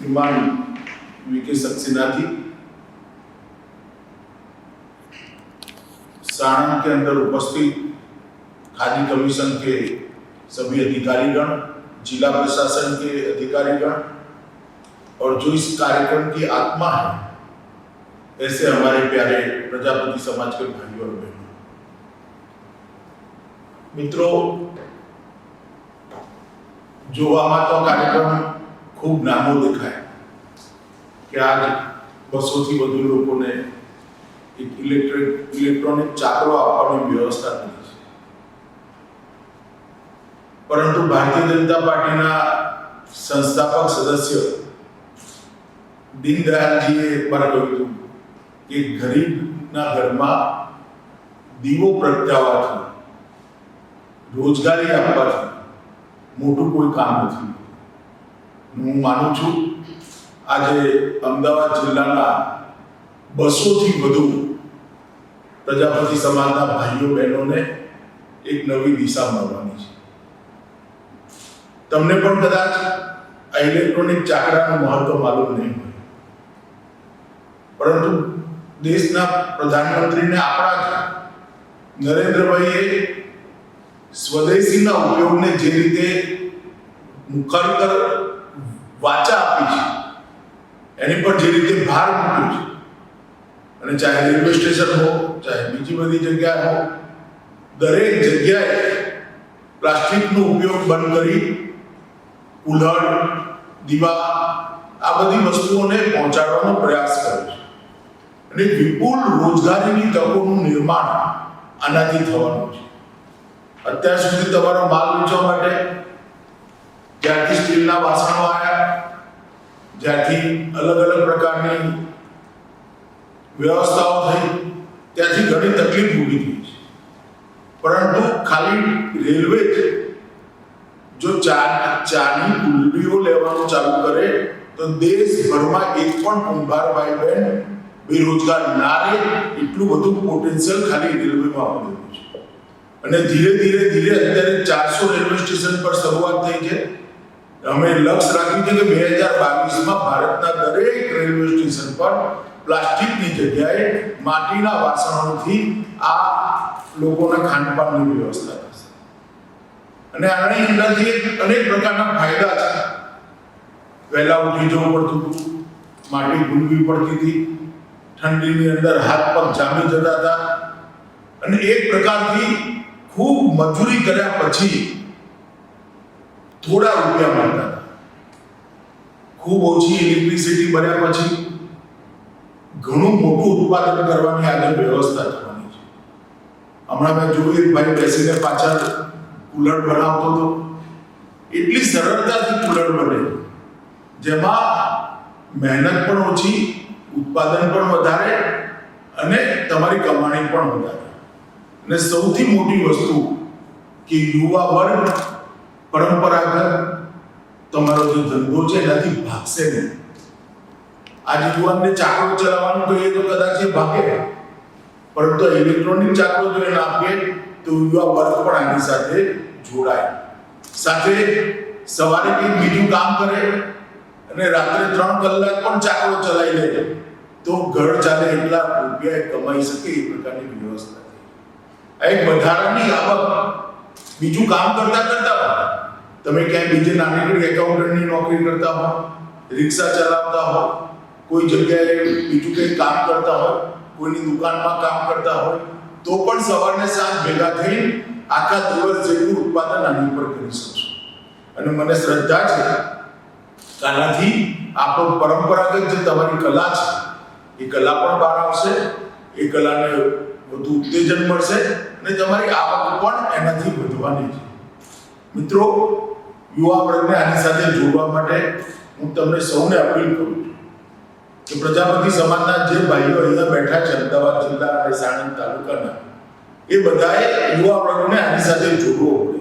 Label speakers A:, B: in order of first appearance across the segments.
A: श्रीमान वीके सक्सेना जी, सारण के अंदर उपस्थित खादी कमीशन के सभी अधिकारीगण, जिला प्रशासन के अधिकारीगण और जो इस कार्यक्रम की आत्मा है, ऐसे हमारे प्यारे प्रजापति समाज के भाइयों और बहनों, मित्रों, જોવામાં તો કાર્યક્રમ ખૂબ નાનો દેખાય કે આજ 200થી વધુ લોકોને એક ઇલેક્ટ્રોનિક ચાકડો આપવાની વ્યવસ્થા કરી છે, પરંતુ ભારતીય જનતા પાર્ટીના સંસ્થાપક સદસ્ય દીનદયાળજીએ એકવાર કહ્યું હતું કે ગરીબના ઘરમાં દીવો પ્રગટાવવાથી, રોજગારી આપવાથી મોટું કોઈ કામ નથી. હું માનું છું આજે અમદાવાદ જિલ્લાના 200થી વધુ પ્રજાપતિ સમાજના ભાઈઓ બહેનોને એક નવી દિશા મળવાની છે. તમને પણ કદાચ આ ઇલેક્ટ્રોનિક ચાકડાનું મહત્વ માલુમ નહીં હોય, પરંતુ દેશના પ્રધાનમંત્રીને આપણા નરેન્દ્રભાઈએ સ્વદેશીના ઉપયોગને જે રીતે મુખર વાચા આપી છે, એની પર જે રીતે ભાર મૂક્યો છે, અને ચાહે રેલવે સ્ટેશન હો, ચાહે બીજી બધી જગ્યા હો, દરેક જગ્યાએ પ્લાસ્ટિકનો ઉપયોગ બંધ કરી કુલ્હડ, દીવા આ બધી વસ્તુઓને પહોંચાડવાનો પ્રયાસ કર્યો છે, અને વિપુલ રોજગારીની તકોનું નિર્માણ આનાથી થવાનું છે. અત્યાર સુધી તમારો માલ વેચવા માટે જ્યારથી સ્ટીલના વાસણો આવ્યા, જ્યારથી અલગ અલગ પ્રકારની વ્યવસ્થાઓ થઈ, ત્યાંથી ઘણી તકલીફ ઊભી થઈ છે. પરંતુ ખાલી રેલવે જો ચાની કુલડીઓ લેવાનું ચાલુ કરે તો દેશભરમાં એક પણ કુંભાર ભાઈ બહેન બેરોજગાર ના રહે, એટલું બધું પોટેન્શિયલ ખાલી રેલવેમાં આપેલું છે. અને ધીરે ધીરે અત્યારે 400 રેલવે સ્ટેશન પર શરૂઆત થઈ છે. અમે લક્ષ્ય રાખ્યું છે કે 2022માં ભારતના દરેક રેલવે સ્ટેશન પર પ્લાસ્ટિકની જગ્યાએ માટીના વાસણોથી આ લોકોના ખાનપાનની વ્યવસ્થા થશે. અને આની અંદરથી અનેક પ્રકારના ફાયદા છે. વહેલા ઉઠી જવું પડતું હતું, માટી ભૂલવી પડતી હતી, ઠંડીની અંદર હાથ પગ જામી જતા હતા, અને એક પ્રકારથી ખૂબ મજૂરી કર્યા પછી થોડા રૂપિયા મળતા હતા. ખૂબ ઓછી ઇલેક્ટ્રિસિટી ભર્યા પછી ઘણું મોટું ઉત્પાદન કરવાની આજે વ્યવસ્થા થવાની છે. હમણાં મેં જોયું એક ભાઈ બેસીને પાછળ કુલર બનાવતો હતો. એટલી સરળતાથી કુલર બને, જેમાં મહેનત પણ ઓછી, ઉત્પાદન પણ વધારે અને તમારી કમાણી પણ વધારે. અને સૌથી મોટી વસ્તુ કે યુવા વર્ગ પરંપરાગત તમારો જે ધંધો છે એનાથી ભાગશે નહીં. આજે યુવાનને ચાકડો ચલાવવાનું કહીએ તો કદાચ એ ભાગે, પરંતુ ઇલેક્ટ્રોનિક ચાકડો જો એને આપીએ તો યુવા વર્ગ પણ આની સાથે જોડાય, સાથે સવારે કંઈક બીજું કામ કરે અને રાત્રે 3 કલાક પણ ચાકડો ચલાવી લે તો ઘર ચાલે એટલા રૂપિયા કમાઈ શકે એ પ્રકારની વ્યવસ્થા. એક વધારાની આવક બીજું કામ કરતા તમે ક્યાંય બીજે નાનકડી એકાઉન્ટન્ટની નોકરી કરતા હો, રિક્ષા ચલાવતા હો, કોઈ જગ્યાએ બીજું કંઈ કામ કરતા હોય, કોઈની દુકાનમાં કામ કરતા હોય, તો પણ સવારને સાંજ ભેગા થઈ આખા દિવસ જેટલું ઉત્પાદન આની પર કરી શકશો. અને મને શ્રદ્ધા છે કે આનાથી આપણો પરંપરાગત જે તમારી કલા છે એ કલા પણ બહાર આવશે, એ કલાને વધુ ઉત્તેજન મળશે અને તમારી આવક પણ એનાથી વધવાની છે. મિત્રો, યુવા વર્ગને આની સાથે જોડવા માટે હું તમને સૌને અપીલ કરું છું કે પ્રજાપતિ સમાજના જે ભાઈઓ અહીંયા બેઠા છે અમદાવાદ જિલ્લા અને સાણંદ તાલુકાના, એ બધાએ યુવા વર્ગને આની સાથે જોડવો પડે.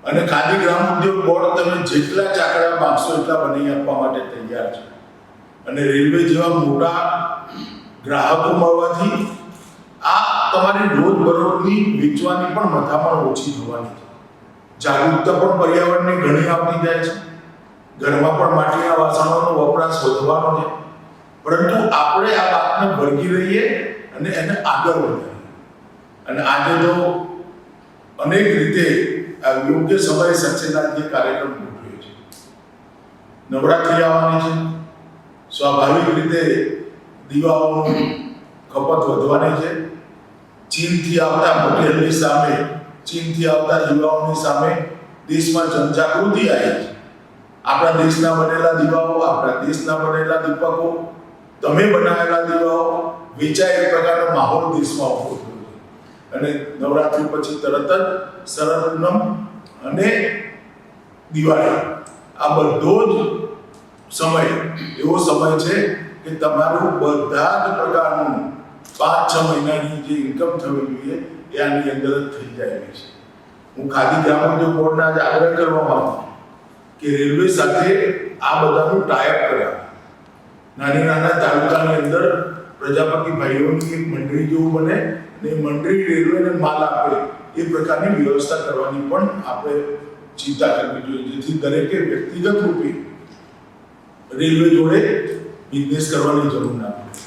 A: અને ખાદી ગ્રામ ઉદ્યોગ બોર્ડ તમે જેટલા ચાકડા માંગશો એટલા બનાવી આપવા માટે તૈયાર છે. અને રેલવે જેવા મોટા ગ્રાહકો મળવાથી આ તમારી રોજબરોજની વેચવાની પણ મથામણ ઓછી થવાની છે. જાગૃતતા પણ પર્યાવરણની ઘણી આવતી જાય છે. ઘરમાં પણ માટીના વાસણોનો જવાનો છે, પરંતુ આપણે આ વાતને વળગી રહીએ અને એને આગળ વધારીએ. અને આજે તો અનેક રીતે આ યોગ્ય સમયે સક્સેના જે કાર્યક્રમ ગોઠવ્યો છે. નવરાત્રિ આવવાની છે, સ્વાભાવિક રીતે દીવાઓનું ખપત વધવાની છે. ચીનથી આવતા મટીરિયલની સામે, ચીનથી આવતા દીવાઓની સામે દેશમાં જનજાગૃતિ આવી છે. આપણા દેશના બનેલા દીવાઓ, આપણા દેશના બનેલા દીપકો, તમે બનાવેલા દીવાઓ વેચાય એ પ્રકારનો માહોલ દેશમાં ઉભો થયો છે. અને નવરાત્રિ પછી તરત જ શરદ પૂનમ અને દિવાળી, આ બધો જ સમય એવો સમય છે કે તમારું બધા જ પ્રકારનું 5-6 મહિનાની જે ઇન્કમ થવી જોઈએ એ આની અંદર જ થઈ જાય છે. હું ખાદી ગ્રામોદ્યોગ બોર્ડના જ આગ્રહ કરવા માંગુ કે રેલવે સાથે આ બધાનું ટાઈઅપ કરાવે. નાની નાના તાલુકાની અંદર પ્રજાપતિ ભાઈઓની એક મંડળી જેવું બને અને એ મંડળી રેલવેને માલ આપે એ પ્રકારની વ્યવસ્થા કરવાની પણ આપણે ચિંતા કરવી જોઈએ, જેથી દરેકે વ્યક્તિગત રૂપે રેલવે જોડે બિઝનેસ કરવાની જરૂર ના પડે.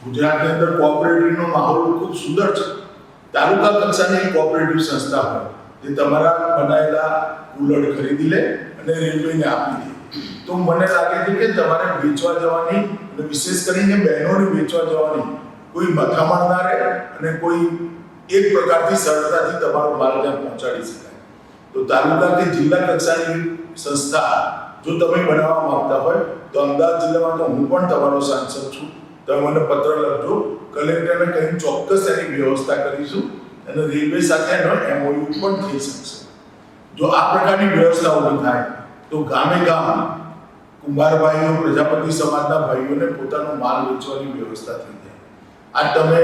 A: ગુજરાતની અંદર કોઓપરેટિવનો માહોલ ખૂબ સુંદર છે. તાલુકા કક્ષાની એક કોઓપરેટિવ સંસ્થા હોય જે તમારા બનાવેલા કુલર ખરીદી લે અને રેલવેને આપી દે, તો મને લાગે છે કે તમારે વેચવા જવાની અને વિશેષ કરીને બહેનોને વેચવા જવાની કોઈ મથામણ ના રહે અને કોઈ એક પ્રકારથી સરળતાથી તમારો માલ ત્યાં પહોંચાડી શકાય. તો તાલુકા કે જિલ્લા કક્ષાની સંસ્થા જો તમે બનાવવા માંગતા હોય તો અમદાવાદ જિલ્લામાં તો હું પણ તમારો સાંસદ છું, તમે મને પત્ર લખજો, કલેક્ટરને કહીને ચોક્કસ એની વ્યવસ્થા કરીશું અને રેલવે સાથેનો MOU પણ થઈ શકશે. જો આ પ્રકારની વ્યવસ્થા ઊભી થાય તો ગામે ગામ કુંભાર ભાઈઓ, પ્રજાપતિ સમાજના ભાઈઓને પોતાનો માલ વેચવાની વ્યવસ્થા થઈ જાય. આ તમે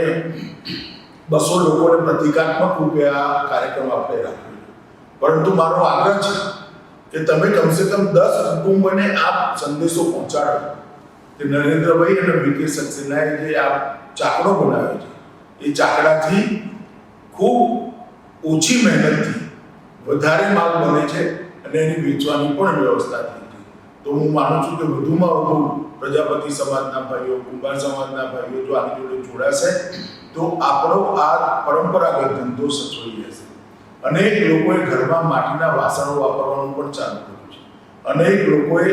A: 200 લોકોને પ્રતિકાત્મક રૂપે આ કાર્યક્રમ આપણે રાખ્યો, પરંતુ મારો આગ્રહ છે કે તમે કમસે કમ 10 કુટુંબોને આ સંદેશો પહોંચાડો કે નરેન્દ્રભાઈ અને VK સક્સેનાએ જે આ ચાકડો બનાવ્યો છે એ ચાકડાથી ખૂબ ઓછી મહેનતથી વધારે માલ બને છે અને એની વેચવાની પણ વ્યવસ્થા થઈ છે. તો હું માનું છું કે વધુમાં વધુ પ્રજાપતિ સમાજના ભાઈઓ, કુંભાર સમાજના ભાઈઓ જો આની જોડે જોડાશે તો આપણો આ પરંપરાગત ધંધો સચવાઈ રહેશે. અનેક લોકોએ ઘરમાં માટીના વાસણો વાપરવાનું પણ ચાલુ કર્યું છે. અનેક લોકોએ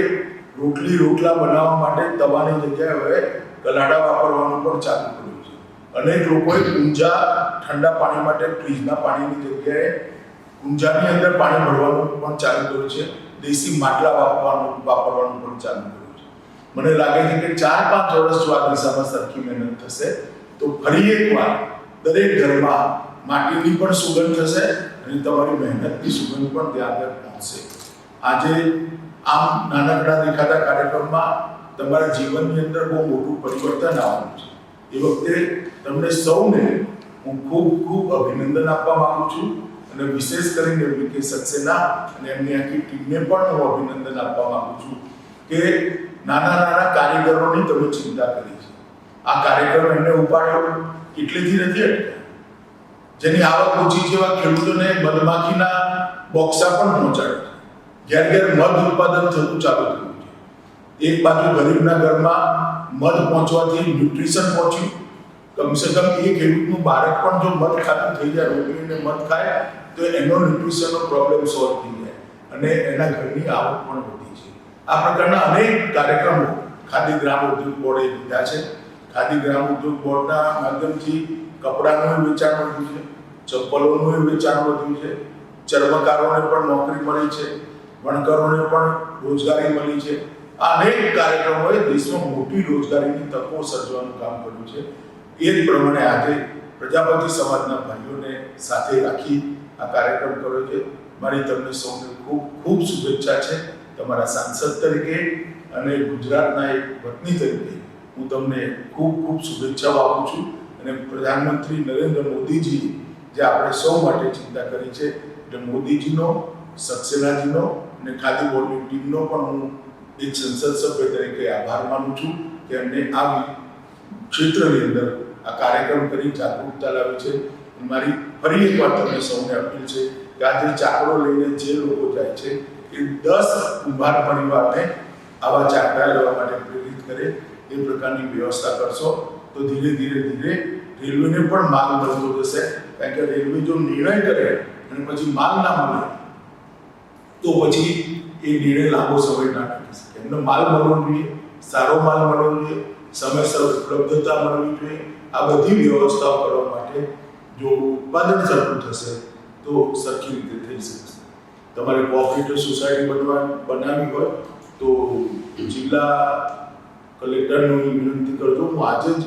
A: રોટલા બનાવવા માટે તવાની જગ્યાએ હવે ગલાડા વાપરવાનું પણ ચાલુ કર્યું છે. અનેક લોકોએ કુંજા ઠંડા પાણી માટે ફ્રીજના પાણીની જગ્યાએ કુંજાની અંદર પાણી ભરવાનું પણ ચાલુ કર્યું છે. દેશી માટલા વાપરવાનું પણ ચાલુ કર્યું છે. મને લાગે છે કે 4-5 વર્ષ જો આ દિશામાં સરખી મહેનત થશે તો ફરી એકવાર દરેક ઘરમાં માટીની પણ સુગંધ થશે અને તમારી મહેનતની સુગંધ પણ ત્યાં આગળ પહોંચશે. આજે આમ નાનકડા દેખાતા કાર્યક્રમમાં તમારા જીવનની અંદર બહુ મોટું પરિવર્તન આવવાનું છે. એ વખતે તમને સૌને હું ખૂબ અભિનંદન આપવા માંગુ છું અને વિશેષ કરીને VK સક્સેના અને એમની આખી ટીમને પણ હું અભિનંદન આપવા માંગુ છું કે નાના કારીગરોની તમે ચિંતા કરી છે. આ કાર્યક્રમ એમને ઉપાડ્યો એટલેથી નથી અટક્યા. જેની આવક ઓછી છે એવા ખેડૂતોને મધમાખીના બોક્સા પણ પહોંચાડે છે. ઘેર મધ ઉત્પાદન થતું ચાલુ થયું છે. એક બાજુ ગરીબના ઘરમાં મધ પહોંચવાથી ન્યુટ્રિશન પહોંચ્યું. કમસે કમ એ ખેડૂતનું બાળક પણ જો મધ ખાતું થઈ જાય, રોટલીને મધ ખાય તો એનો ન્યુટ્રિશનનો પ્રોબ્લેમ સોલ્વ થઈ જાય અને એના ઘરની આવક પણ વધી છે. આ પ્રકારના અનેક કાર્યક્રમો ખાદી ગ્રામ ઉદ્યોગ બોર્ડે લીધા છે. ખાદી ગ્રામ ઉદ્યોગ બોર્ડના માધ્યમથી કપડાનું વેચાણ વધ્યું છે, ચપ્પલોનું વેચાણ વધ્યું છે, ચર્મકારોને પણ નોકરી મળી છે, વણકરોને પણ રોજગારી મળી છે. આ અનેક કાર્યક્રમોએ દેશમાં મોટી રોજગારીની તકો સર્જવાનું કામ કર્યું છે. એ જ પ્રમાણે આજે પ્રજાપતિ સમાજના ભાઈઓને સાથે રાખી આ કાર્યક્રમ કર્યો છે. મારી તમને સૌને ખૂબ શુભેચ્છા છે. તમારા સાંસદ તરીકે અને ગુજરાતના એક વતની તરીકે હું તમને ખૂબ શુભેચ્છાઓ આપું છું. અને પ્રધાનમંત્રી નરેન્દ્ર મોદીજી જે આપણે સૌ માટે ચિંતા કરી છે એટલે મોદીજીનો, સક્સેનાજીનો અને ખાદી બોર્ડની ટીમનો પણ હું એક સંસદ સભ્ય તરીકે આભાર માનું છું કે એમને આ ક્ષેત્રની અંદર આ કાર્યક્રમ કરી જાગૃતતા લાવી છે. મારી ફરી એકવાર તમને સૌને અપીલ છે કે આજે ચાકડો લઈને જે લોકો જાય છે એ 10 કુંભાર પરિવારને આવા ચાકડા લેવા માટે પ્રેરિત કરે. કરે એ પ્રકારની વ્યવસ્થા કરશો તો ધીરે ધીરે રેલવેને પણ માલ મળતો જશે. કારણ કે રેલવે જો નિર્ણય કરે અને પછી માલ ના મળે તો પછી એ નિર્ણય લાંબો સમય ના ટકી શકે. એમને માલ મળવો જોઈએ, સારો માલ મળવો જોઈએ, સમયસર ઉપલબ્ધતા મળવી જોઈએ. આ બધી વ્યવસ્થાઓ કરવા માટે જો ઉત્પાદન સરખું થશે તો સરખી રીતે થઈ શકશે. તમારે કોઓપરેટિવ સોસાયટી બનાવવી હોય તો જિલ્લા કલેક્ટરને વિનંતી કરજો. હું આજે જ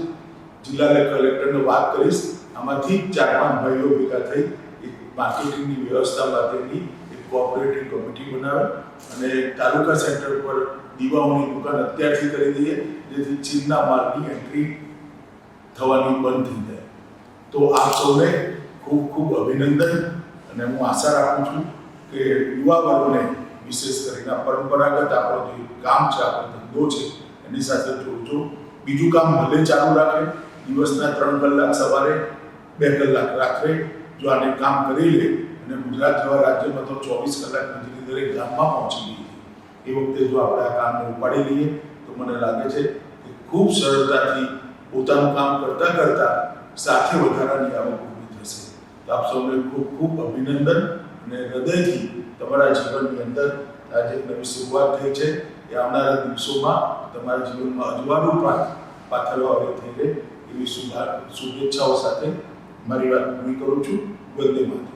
A: જિલ્લા કલેક્ટરને વાત કરીશ. આમાંથી 4-5 ભાઈઓ ભેગા થઈ એક માર્કેટિંગની વ્યવસ્થા માટેની એક કોઓપરેટિવ કમિટી બનાવે અને તાલુકા સેન્ટર પર દીવાઓની દુકાન અત્યારથી કરી દઈએ જેથી ચીનના માલની એન્ટ્રી થવાની બંધ થઈ જાય. તો આપ સૌને ખૂબ ખૂબ અભિનંદન અને હું આશા રાખું છું કે યુવા વર્ગને વિશેષ કરીને પરંપરાગત આપણો જે કામ છે, આપણો ધંધો છે એની સાથે જોડજો. બીજું કામ ભલે ચાલુ રાખે, દિવસના 3 કલાક સવારે 2 કલાક રાત્રે જો આને કામ કરી લે અને ગુજરાત જેવા રાજ્યમાં તો 24 કલાક વીજળી દરેક ગામમાં પહોંચી ગઈ એ વખતે જો આપણે આ કામને ઉપાડી લઈએ તો મને લાગે છે કે ખૂબ સરળતાથી પોતાનું કામ કરતાં કરતાં સાથે વધારાની આવક ઊભી થશે. તો આપ સૌને ખૂબ ખૂબ અભિનંદન અને હૃદયથી તમારા જીવનની અંદર આજે નવી શરૂઆત થઈ છે એ આવનારા દિવસોમાં તમારા જીવનમાં અજવાળું પાથરવાવાળી થઈ રહે એવી શુભેચ્છાઓ સાથે મારી વાત પૂરી કરું છું. વંદે માતરમ.